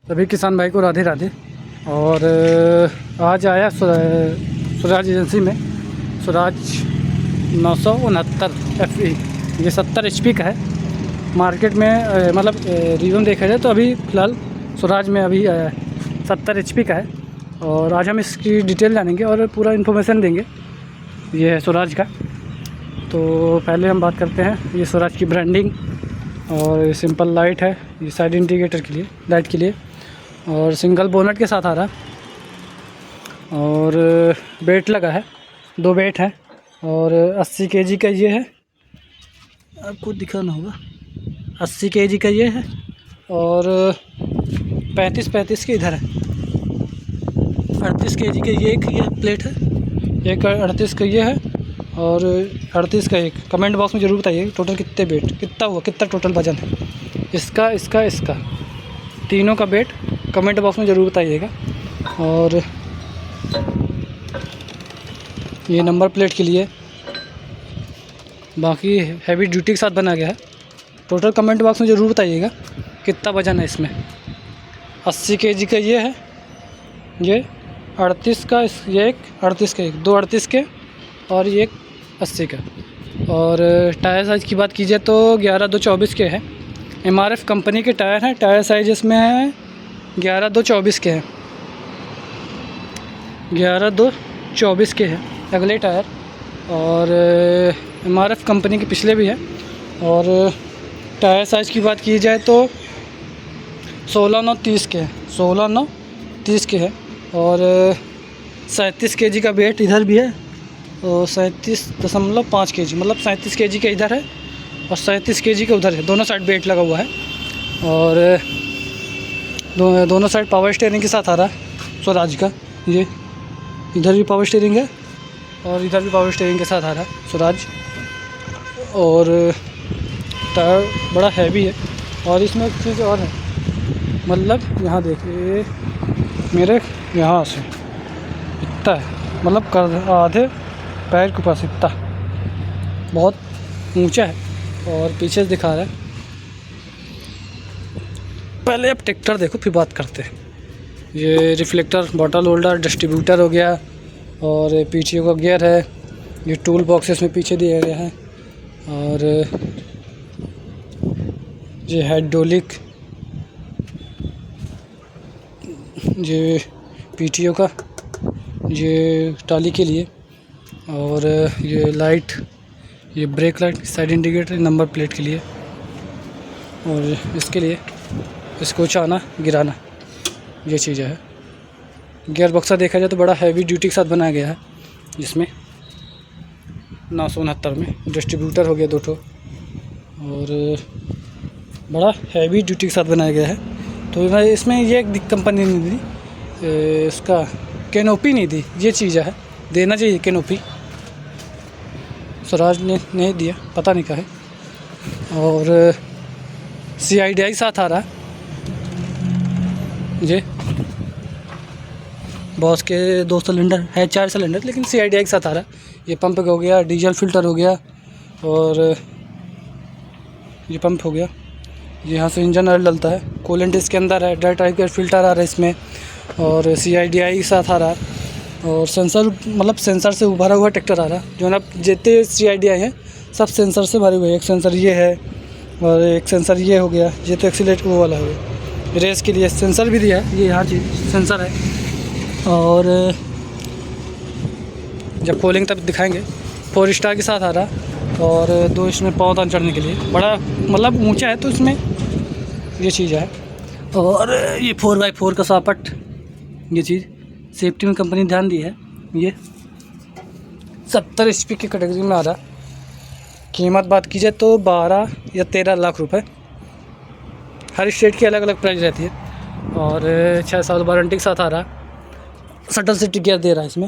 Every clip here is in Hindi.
सभी किसान भाई को राधे राधे। और आज आया स्वराज एजेंसी में स्वराज 969 FE। ये 70 HP का है। मार्केट में मतलब रिव्यू में देखा जाए तो अभी फ़िलहाल स्वराज में अभी आया है, 70 HP का है। और आज हम इसकी डिटेल जानेंगे और पूरा इन्फॉर्मेशन देंगे। ये है स्वराज का। तो पहले हम बात करते हैं ये स्वराज की ब्रांडिंग। और सिंपल लाइट है, ये साइड इंडिकेटर के लिए, लाइट के लिए। और सिंगल बोनट के साथ आ रहा है। और बेट लगा है, 2 बेट है। और 80 kg का ये है, आपको दिखाना होगा। 80 kg का ये है और 35 के इधर है। 38 kg का ये प्लेट है, एक 38 का ये है और 38 का एक। कमेंट बॉक्स में ज़रूर बताइए टोटल कितने बेट, कितना हुआ, कितना टोटल वजन है इसका, इसका तीनों का बेट कमेंट बॉक्स में ज़रूर बताइएगा। और ये नंबर प्लेट के लिए, बाकी हैवी ड्यूटी के साथ बना गया है। टोटल कमेंट बॉक्स में ज़रूर बताइएगा कितना वजन है इसमें। 80 kg का ये है, ये 38 का ये एक, 38 का एक, 2 38 के और ये एक 80 का। और टायर साइज़ की बात कीजिए तो 11/2/24 के हैं। MRF कंपनी के टायर हैं। टायर साइज़ इसमें है 11/2/24 के हैं, 11/2/24 के हैं अगले टायर। और MRF कंपनी के पिछले भी है। और टायर साइज़ की बात की जाए तो 16/9/30 के हैं, 16/9/30 के हैं। और 37 kg का वेट इधर भी है और 37.5 kg, मतलब 37 kg का इधर है और 37 kg का उधर है। दोनों साइड वेट लगा हुआ है। और दोनों साइड पावर स्टीयरिंग के साथ आ रहा है स्वराज का। ये इधर भी पावर स्टीयरिंग है और इधर भी पावर स्टीयरिंग के साथ आ रहा है स्वराज। और टायर बड़ा हैवी है। और इसमें एक चीज़ और है, मतलब यहाँ देखिए मेरे यहाँ से इतना है, मतलब कर आधे पैर के पास इतना, बहुत ऊंचा है। और पीछे से दिखा रहा है। पहले अब ट्रैक्टर देखो फिर बात करते हैं। ये रिफ्लेक्टर, बॉटल होल्डर, डिस्ट्रीब्यूटर हो गया। और पीछे का गियर है, ये टूल बॉक्सेस में पीछे दिया गया है। और ये हाइड्रोलिक, ये PTO का, ये टाली के लिए। और ये लाइट, ये brake light, side indicator, number plate के लिए। और इसके लिए इसको चाना गिराना, ये चीज़ें है। गियर बक्सा देखा जाए तो बड़ा हैवी ड्यूटी के साथ बनाया गया है, जिसमें 969 में डिस्ट्रीब्यूटर हो गया 2 ठो। और बड़ा हैवी ड्यूटी के साथ बनाया गया है। तो इसमें ये एक कंपनी ने दी, इसका कैनोपी नहीं दी। ये चीज़ है, देना चाहिए कैनोपी, स्वराज ने नहीं दिया, पता नहीं क्या है। और CIDI साथ आ रहा है। ये बॉस के 2 सिलेंडर है, 4 सिलेंडर, लेकिन CIDI के साथ आ रहा है। ये पंप हो गया, डीजल फिल्टर हो गया। और ये पंप हो गया, यहाँ से इंजन ऑयल डलता है। कूलेंट इसके अंदर है, ड्राई टाइप का फिल्टर आ रहा है इसमें। और CIDI के साथ आ रहा है। और सेंसर, मतलब सेंसर से भरा हुआ ट्रैक्टर आ रहा है। जो ना जितने CIDI हैं सब सेंसर से भरे हुए हैं। एक सेंसर ये है और एक सेंसर ये हो गया। ये तो एक्सीलेटर वो वाला हो गया। रेस के लिए सेंसर भी दिया है, ये यहाँ चीज़ सेंसर है। और जब खोलेंगे तब दिखाएंगे। 4 स्टार के साथ आ रहा है। और 2 इसमें पाँवदान चढ़ने के लिए, बड़ा मतलब ऊंचा है तो इसमें ये चीज़ है। और ये 4x4 का सापट, ये चीज़ सेफ्टी में कंपनी ध्यान दी है। ये 70 HP की कैटेगरी में आ रहा है। कीमत बात की जाए तो 12 या 13 लाख रुपए। हर स्टेट की अलग अलग प्राइस रहती है। और 6 साल वारंटी के साथ आ रहा है। शटल सिटी गियर दे रहा है इसमें,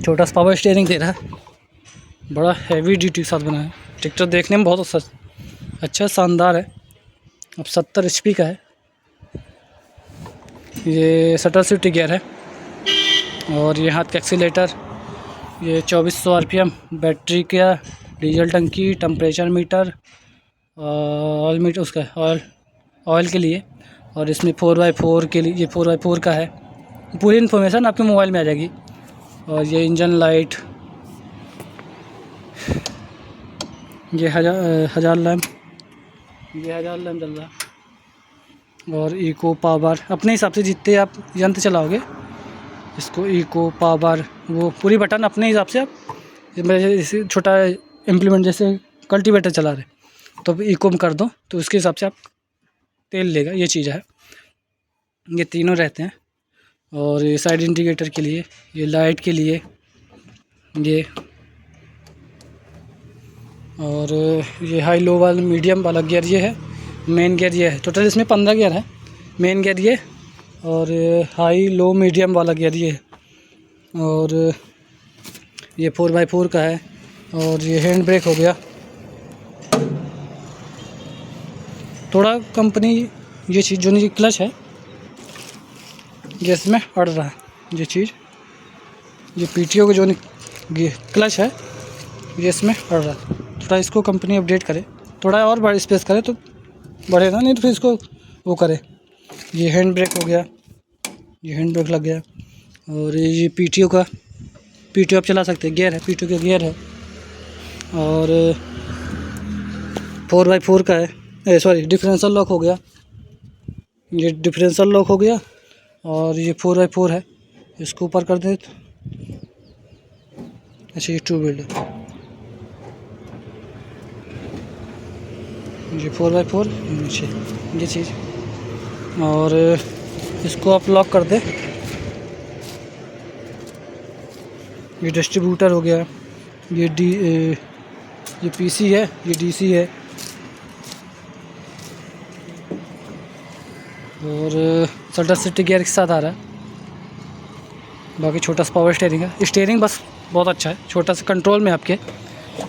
छोटा सा पावर स्टीयरिंग दे रहा है। बड़ा हैवी ड्यूटी के साथ बना है। ट्रैक्टर देखने में बहुत अच्छा शानदार है। अब 70 HP का है। ये शटल सिटी गियर है। और ये हाथ का एक्सीलेटर, ये 2400 RPM, बैटरी का, डीजल टंकी, टेम्परेचर मीटर, ऑयल मीटर, उसका ऑयल ऑयल के लिए। और इसमें 4x4 के लिए, ये 4x4 का है। पूरी इन्फॉर्मेशन आपके मोबाइल में आ जाएगी। और ये इंजन लाइट, ये हज़ार लैम्प, ये 1000 लैम्प जल रहा है। और इको पावर, अपने हिसाब से जितने आप यंत्र चलाओगे इसको, इको पावर, वो पूरी बटन अपने हिसाब से आप, जैसे छोटा इम्प्लीमेंट जैसे कल्टीवेटर चला रहे तो इको में कर दो तो उसके हिसाब से आप तेल लेगा। ये चीज़ है, ये तीनों रहते हैं। और ये साइड इंडिकेटर के लिए, ये लाइट के लिए, ये और ये हाई लो वाला मीडियम वाला गियर ये है। मेन गियर ये है। टोटल इसमें 15 गियर है। मेन गियर ये, और हाई लो मीडियम वाला गियर ये है। और ये 4x4 का है। और ये हैंड ब्रेक हो गया। थोड़ा कंपनी ये चीज़ जो नहीं, क्लच है ये इसमें अड़ रहा है। ये चीज़, ये पीटीओ का जो क्लच है ये इसमें अड़ रहा है। थोड़ा इसको कंपनी अपडेट करे, थोड़ा और बड़ा स्पेस करे तो बढ़ेगा, नहीं तो फिर इसको वो करे। ये हैंड ब्रेक हो गया, ये हैंड ब्रेक लग गया। और ये पीटीओ का, पीटीओ आप चला सकते हैं, गियर है, पीटीओ का गियर है। और 4x4 का है, सॉरी डिफरेंशियल लॉक हो गया, ये डिफरेंशियल लॉक हो गया। और ये 4x4 है, इसको ऊपर कर दे तो अच्छा, ये टू व्हीलर, ये 4x4 नीचे ये चीज़। और इसको आप लॉक कर दे, ये डिस्ट्रीब्यूटर हो गया, ये पीसी है, ये डीसी है। और सल्टर सिटी गियर के साथ आ रहा है। बाकी छोटा सा पावर स्टीयरिंग है। स्टीयरिंग बस बहुत अच्छा है, छोटा सा कंट्रोल में आपके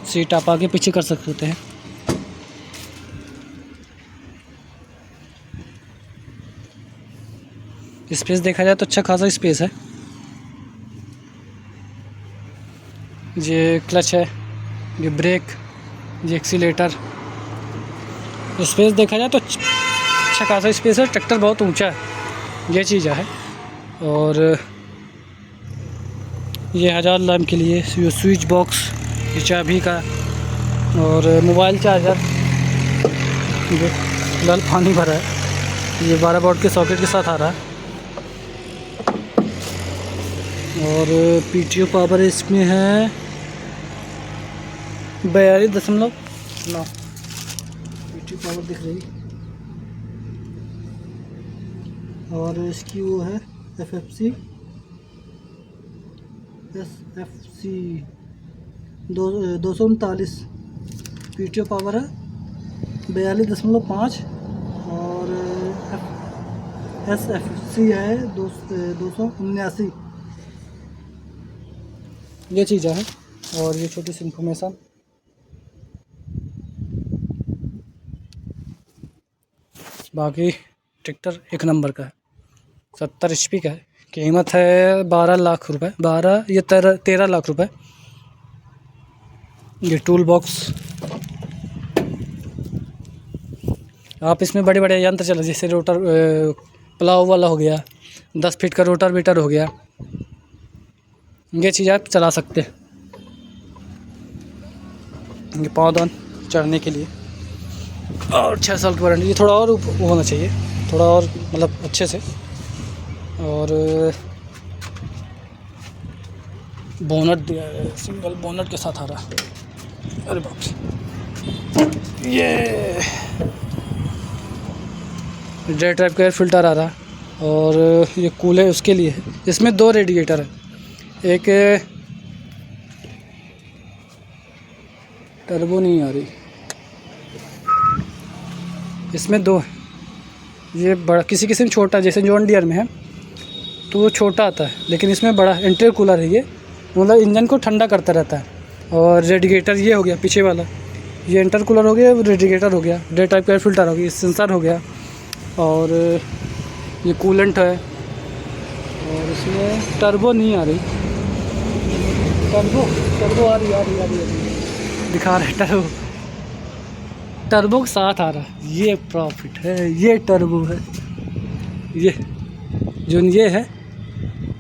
सीट आप आगे पीछे कर सकते हैं। स्पेस देखा जाए तो अच्छा खासा स्पेस है। ये क्लच है, ये ब्रेक, ये एक्सीलेटर। स्पेस देखा जाए तो अच्छा खासा स्पेस है। ट्रैक्टर बहुत ऊंचा है, ये चीज़ है। और ये 1000 लैम्प के लिए, ये स्विच बॉक्स, ये चाबी का। और मोबाइल चार्जर, ये फिलहाल पानी भरा है। ये 12 वोल्ट के सॉकेट के साथ आ रहा है। और पीटीओ पावर इसमें है 42.9 पीटीओ पावर दिख रही। और इसकी वो है SFC 239 पीटीओ पावर है, 42.5। और SFC है 279। ये चीज़ें हैं। और ये छोटी सी इन्फॉर्मेशन। बाकी ट्रैक्टर एक नंबर का है, 70 HP का है। कीमत है 12 लाख रुपए, 13 लाख रुपए। ये टूल बॉक्स, आप इसमें बड़े बड़े यंत्र चला, जैसे रोटर प्लाव वाला हो गया, 10 फीट का रोटर वीटर हो गया, ये चीज़ आप चला सकते हैं। ये पाँवदान चढ़ने के लिए। और 6 साल की वारंटी। ये थोड़ा और होना चाहिए, थोड़ा और मतलब अच्छे से। और बोनट दिया है, सिंगल बोनट के साथ आ रहा है। अरे बाप रे, ये जेट टाइप का एयर फिल्टर आ रहा है। और ये कूल है उसके लिए है। इसमें 2 रेडिएटर है, एक टर्बो नहीं आ रही, इसमें 2 है। ये बड़ा, किसी किसी में छोटा, जैसे जॉन डियर में है तो वो छोटा आता है, लेकिन इसमें बड़ा इंटरकूलर है। ये मतलब इंजन को ठंडा करता रहता है। और रेडिएटर ये हो गया पीछे वाला, ये इंटरकूलर हो गया, रेडिएटर हो गया, डे टाइप का एयर फिल्टर हो गया, सेंसर हो गया। और ये कूलेंट है। और इसमें टर्बो नहीं आ रही, टर्बो आ रही दिखा रहे टर्बो। टर्बो के साथ आ रहा है, ये प्रॉफिट है, ये टर्बो है, ये जो ये है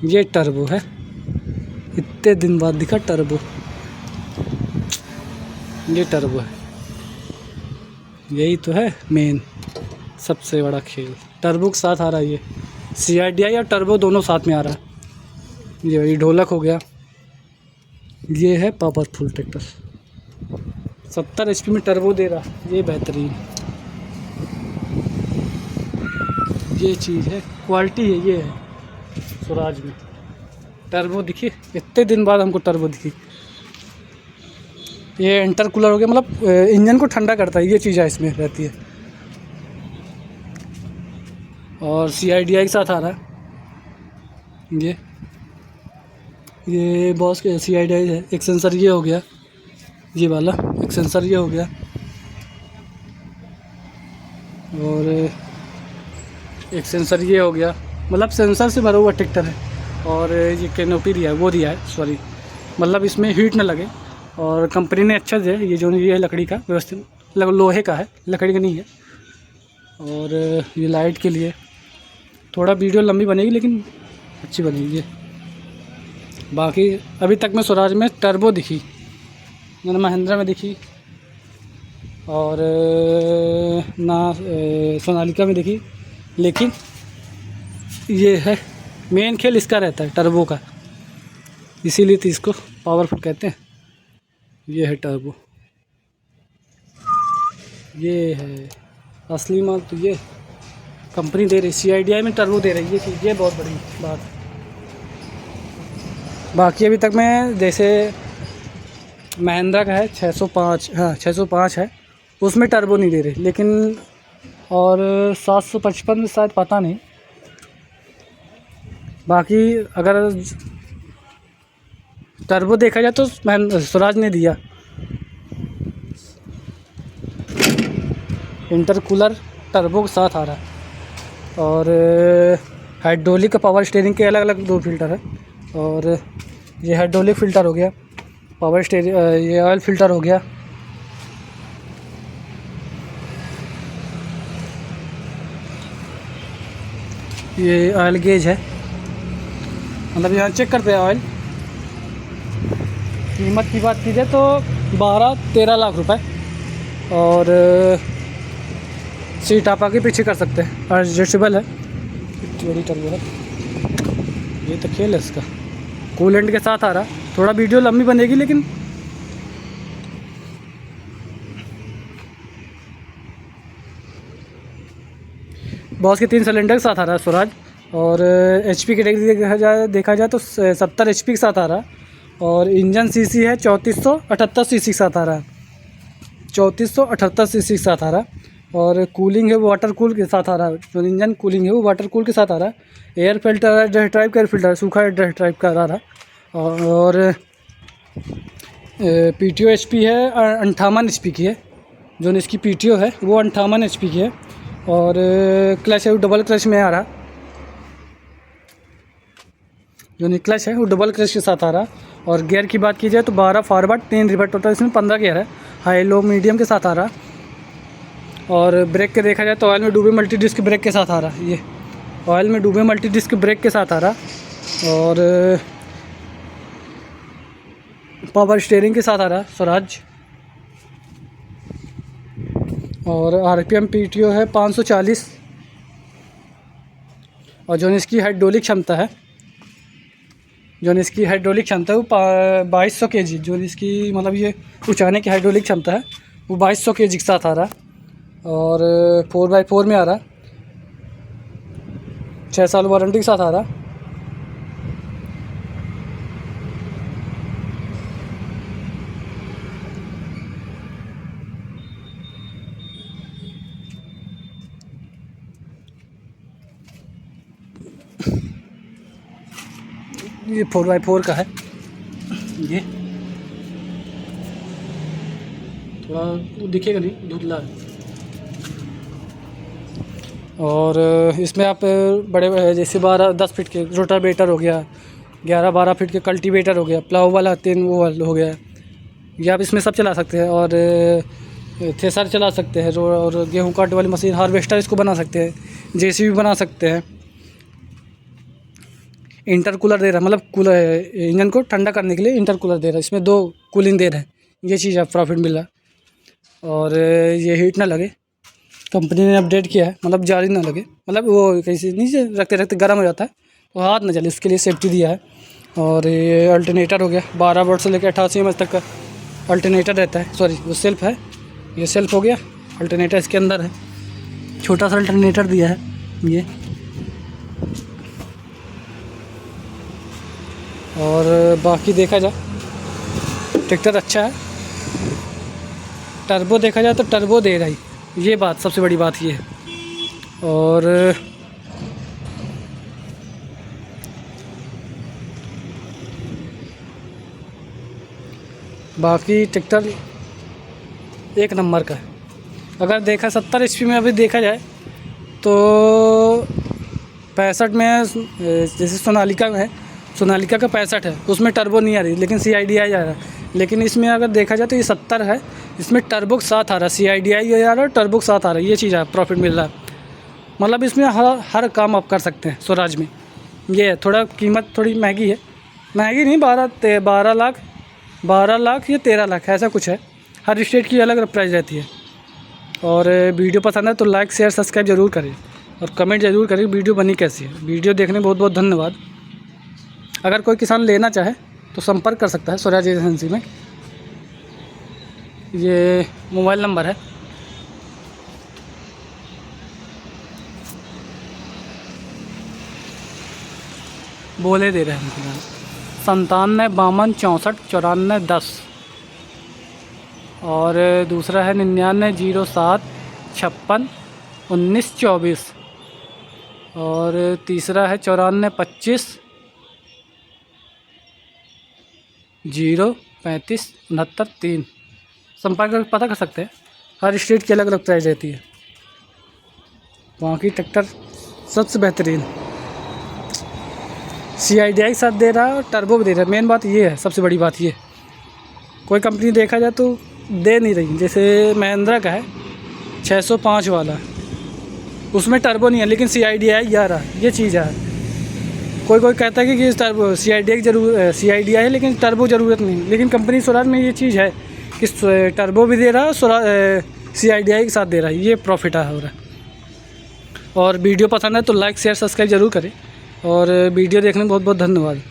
ये टर्बो है। इतने दिन बाद दिखा टर्बो, ये टर्बो है, यही तो है मेन सबसे बड़ा खेल। टर्बो के साथ आ रहा है ये, CRDI और टर्बो दोनों साथ में आ रहा है। ये ढोलक हो गया, ये है पावरफुल ट्रैक्टर, 70 HP में टर्बो दे रहा, ये बेहतरीन, ये चीज़ है, क्वालिटी है, ये है स्वराज में टर्बो दिखी। इतने दिन बाद हमको टर्बो दिखी। ये इंटरकूलर हो गया, मतलब इंजन को ठंडा करता है, ये चीज़ है इसमें रहती है। और CRDI के साथ आ रहा है, ये बॉस के CRDI है। एक सेंसर ये हो गया, ये वाला एक सेंसर ये हो गया, और एक सेंसर ये हो गया, मतलब सेंसर से भरा हुआ ट्रैक्टर है। और ये कैनोपी दिया है, वो दिया है सॉरी, मतलब इसमें हीट ना लगे। और कंपनी ने अच्छा दिया, ये जो ये है लकड़ी का व्यवस्थित, लोहे का है, लकड़ी का नहीं है। और ये लाइट के लिए थोड़ा वीडियो लंबी बनेगी लेकिन अच्छी बनेगी ये। बाकी अभी तक मैं स्वराज में टर्बो दिखी, मैंने महिंद्रा में दिखी, और ना सोनालिका में दिखी, लेकिन ये है मेन खेल इसका रहता है टर्बो का, इसीलिए तो इसको पावरफुल कहते हैं। ये है टर्बो, ये है असली माल, तो ये कंपनी दे रही, CRDI में टर्बो दे रही है, ये चीज़ ये बहुत बड़ी बात। बाकी अभी तक मैं जैसे महिंद्रा का है 605, हाँ 605 है, उसमें टर्बो नहीं दे रही, लेकिन और 755 में शायद पता नहीं। बाकी अगर टर्बो देखा जाए तो स्वराज ने दिया। इंटरकूलर टर्बो के साथ आ रहा है, और हाइड्रोलिक का पावर स्टीयरिंग के अलग अलग 2 फिल्टर है। और ये हाइड्रोलिक फ़िल्टर हो गया, पावर स्टीयरिंग, ये ऑयल फ़िल्टर हो गया। ये ऑयल गेज है, मतलब यहाँ चेक करते हैं ऑयल। कीमत की बात की जाए तो 12-13 लाख रुपए, और सीट आप आगे पीछे कर सकते हैं, एडजस्टेबल है। इतनी बड़ी टर्बो है, ये तो खेल है इसका। कूलेंट के साथ आ रहा, थोड़ा वीडियो लंबी बनेगी लेकिन बॉस के 3 सिलेंडर के साथ आ रहा है स्वराज। और HP की देखा जाए तो 70 HP के साथ आ रहा है। और इंजन CC है 3478 CC के साथ आ रहा है, 3478 CC के साथ आ रहा है। और कूलिंग है वो वाटर कूल के साथ आ रहा है, जो इंजन कूलिंग है वो वाटर कूल के साथ आ रहा है। एयर फिल्टर है, ड्राई टाइप का एयर फिल्टर, सूखा ड्राई टाइप का आ रहा है। और PTO HP है 58 HP की है, जो इसकी PTO है वो 58 HP की है। और क्लच है वो डबल क्लच में आ रहा, जो क्लच है वो डबल क्लच के साथ आ रहा। और गियर की बात की जाए तो 12 फॉरवर्ड 3 रिवर्स, टोटल इसमें 15 गियर है, हाई लो मीडियम के साथ आ रहा। और ब्रेक के देखा जाए तो ऑयल में डूबे मल्टी डिस्क ब्रेक के साथ आ रहा, ये ऑयल में डूबे मल्टी डिस्क ब्रेक के साथ आ रहा। और पावर स्टीयरिंग के साथ आ रहा स्वराज। और RPM PTO है 540। और जो इसकी हाइड्रोलिक क्षमता है, वो 2200 kg, जो इसकी मतलब ये उठाने की हाइड्रोलिक क्षमता है वो 2200 kg के साथ आ रहा। और 4x4 में आ रहा, 6 साल वारंटी के साथ आ रहा। ये 4x4 का है, ये थोड़ा दिखेगा नहीं, धुंधला है। और इसमें आप बड़े जैसे 12-10 फीट के रोटावेटर हो गया, 11-12 फीट के कल्टीवेटर हो गया, प्लाऊ वाला 3 वो हो गया, ये आप इसमें सब चला सकते हैं। और थ्रेसर चला सकते हैं, और गेहूँ काटने वाली मशीन, हार्वेस्टर इसको बना सकते हैं, जेसीबी बना सकते हैं। इंटरकूलर दे रहा है, मतलब कूलर इंजन को ठंडा करने के लिए इंटरकूलर दे रहा है, इसमें 2 कूलिंग दे रहे हैं। ये चीज़ है, प्रॉफिट मिल रहा है। और ये हीट ना लगे, कंपनी ने अपडेट किया है, मतलब जारी ना लगे, मतलब वो कैसे नीचे रखते रखते गर्म हो जाता है तो हाथ ना जले, उसके लिए सेफ्टी दिया है। और ये अल्टरनेटर हो गया, 12 वोल्ट से लेकर 88 एमएच तक का अल्टरनेटर रहता है। सॉरी, वो सेल्फ है, ये सेल्फ हो गया, अल्टरनेटर इसके अंदर है, छोटा सा अल्टरनेटर दिया है ये। और बाकी देखा जाए ट्रैक्टर अच्छा है। टर्बो देखा जाए तो टर्बो दे रहा है, ये बात सबसे बड़ी बात ये है। और बाकी ट्रैक्टर एक नंबर का है। अगर देखा 70 HP में अभी देखा जाए तो 65 में, जैसे सोनालिका में है, सोनालिका का 65 है, उसमें टर्बो नहीं आ रही, लेकिन CIDI आ रहा है। लेकिन इसमें अगर देखा जाए तो ये 70 है, इसमें टर्बो के साथ आ रहा है, CIDI आ रहा है, टर्बो के साथ आ रहा है। ये चीज़ है, प्रॉफिट मिल रहा है। मतलब इसमें हर काम आप कर सकते हैं स्वराज में। ये है, थोड़ा कीमत थोड़ी महंगी है, महंगी नहीं, 12 लाख या 13 लाख ऐसा कुछ है। हर स्टेट की अलग अलग प्राइस रहती है। और वीडियो पसंद है तो लाइक शेयर सब्सक्राइब ज़रूर करें, और कमेंट ज़रूर करें वीडियो बनी कैसी है। वीडियो देखने में बहुत बहुत धन्यवाद। अगर कोई किसान लेना चाहे तो संपर्क कर सकता है स्वराज एजेंसी में। ये मोबाइल नंबर है, बोले दे रहे हैं 97 52 64 94 10। और दूसरा है 99 07 56 19 24। और तीसरा है 94 25 0 35 69 3। संपर्क करके पता कर सकते हैं। हर स्टेट की अलग अलग प्राइस रहती है। वहाँ की ट्रैक्टर सबसे बेहतरीन, CIDI साथ दे रहा है और टर्बो भी दे रहा है। मेन बात ये है, सबसे बड़ी बात ये, कोई कंपनी देखा जाए तो दे नहीं रही। जैसे महिंद्रा का है 605 वाला, उसमें टर्बो नहीं है, लेकिन CIDI आ रहा है। ये चीज़ है। कोई कहता है कि टर्बो CIDI है, लेकिन टर्बो ज़रूरत नहीं। लेकिन कंपनी स्वराज में ये चीज़ है कि टर्बो भी दे रहा है, CIDI के साथ दे रहा है। ये प्रॉफिट है हो रहा है। और वीडियो पसंद है तो लाइक शेयर सब्सक्राइब ज़रूर करें, और वीडियो देखने में बहुत बहुत धन्यवाद।